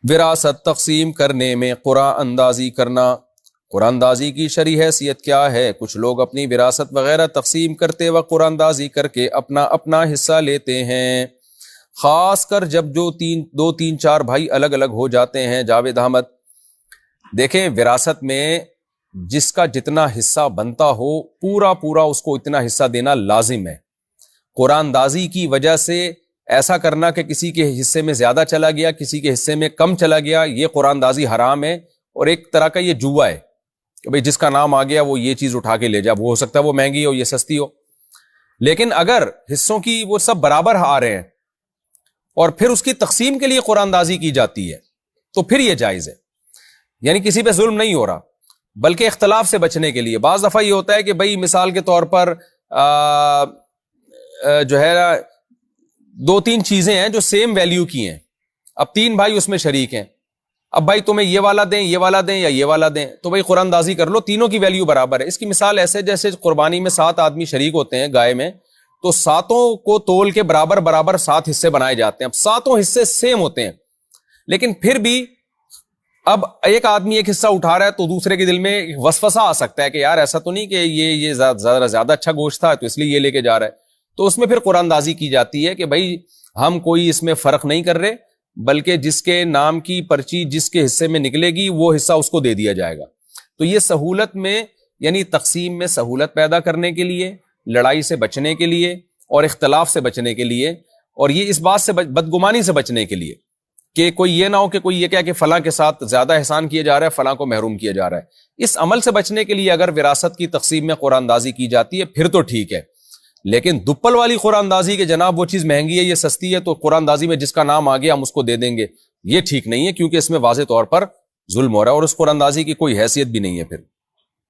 وراثت تقسیم کرنے میں قرآن اندازی کرنا، قرآن اندازی کی شرعی حیثیت کیا ہے؟ کچھ لوگ اپنی وراثت وغیرہ تقسیم کرتے وقت قرآن اندازی کر کے اپنا اپنا حصہ لیتے ہیں، خاص کر جب جو دو تین چار بھائی الگ الگ ہو جاتے ہیں۔ جاوید احمد، دیکھیں وراثت میں جس کا جتنا حصہ بنتا ہو پورا پورا اس کو اتنا حصہ دینا لازم ہے۔ قرآن اندازی کی وجہ سے ایسا کرنا کہ کسی کے حصے میں زیادہ چلا گیا کسی کے حصے میں کم چلا گیا، یہ قرآن اندازی حرام ہے، اور ایک طرح کا یہ جوا ہے کہ بھئی جس کا نام آ گیا وہ یہ چیز اٹھا کے لے جا، وہ ہو سکتا ہے وہ مہنگی ہو یہ سستی ہو۔ لیکن اگر حصوں کی وہ سب برابر آ رہے ہیں اور پھر اس کی تقسیم کے لیے قرآن اندازی کی جاتی ہے تو پھر یہ جائز ہے، یعنی کسی پہ ظلم نہیں ہو رہا، بلکہ اختلاف سے بچنے کے لیے۔ بعض دفعہ یہ ہوتا ہے کہ بھئی مثال کے طور پر جو ہے دو تین چیزیں ہیں جو سیم ویلیو کی ہیں، اب تین بھائی اس میں شریک ہیں، اب بھائی تمہیں یہ والا دیں یہ والا دیں یا یہ والا دیں، تو بھائی قرآن اندازی کر لو، تینوں کی ویلیو برابر ہے۔ اس کی مثال ایسے جیسے قربانی میں 7 آدمی شریک ہوتے ہیں گائے میں، تو 7 کو تول کے برابر برابر 7 حصے بنائے جاتے ہیں، اب 7 حصے سیم ہوتے ہیں، لیکن پھر بھی اب ایک آدمی ایک حصہ اٹھا رہا ہے تو دوسرے کے دل میں وسوسہ آ سکتا ہے کہ یار ایسا تو نہیں کہ یہ زیادہ اچھا گوشت تھا تو اس لیے یہ لے کے جا رہا ہے، تو اس میں پھر قرآن اندازی کی جاتی ہے کہ بھائی ہم کوئی اس میں فرق نہیں کر رہے، بلکہ جس کے نام کی پرچی جس کے حصے میں نکلے گی وہ حصہ اس کو دے دیا جائے گا۔ تو یہ سہولت میں یعنی تقسیم میں سہولت پیدا کرنے کے لیے، لڑائی سے بچنے کے لیے اور اختلاف سے بچنے کے لیے، اور یہ اس بات سے بدگمانی سے بچنے کے لیے کہ کوئی یہ نہ ہو کہ کوئی یہ کہے کہ فلاں کے ساتھ زیادہ احسان کیا جا رہا ہے فلاں کو محروم کیا جا رہا ہے۔ اس عمل سے بچنے کے لیے اگر وراثت کی تقسیم میں قرآن اندازی کی جاتی ہے پھر تو ٹھیک ہے، لیکن دپل والی قرآن اندازی کہ جناب وہ چیز مہنگی ہے یہ سستی ہے تو قرآن اندازی میں جس کا نام آ گیا ہم اس کو دے دیں گے، یہ ٹھیک نہیں ہے، کیونکہ اس میں واضح طور پر ظلم ہو رہا ہے اور اس قرآن اندازی کی کوئی حیثیت بھی نہیں ہے پھر۔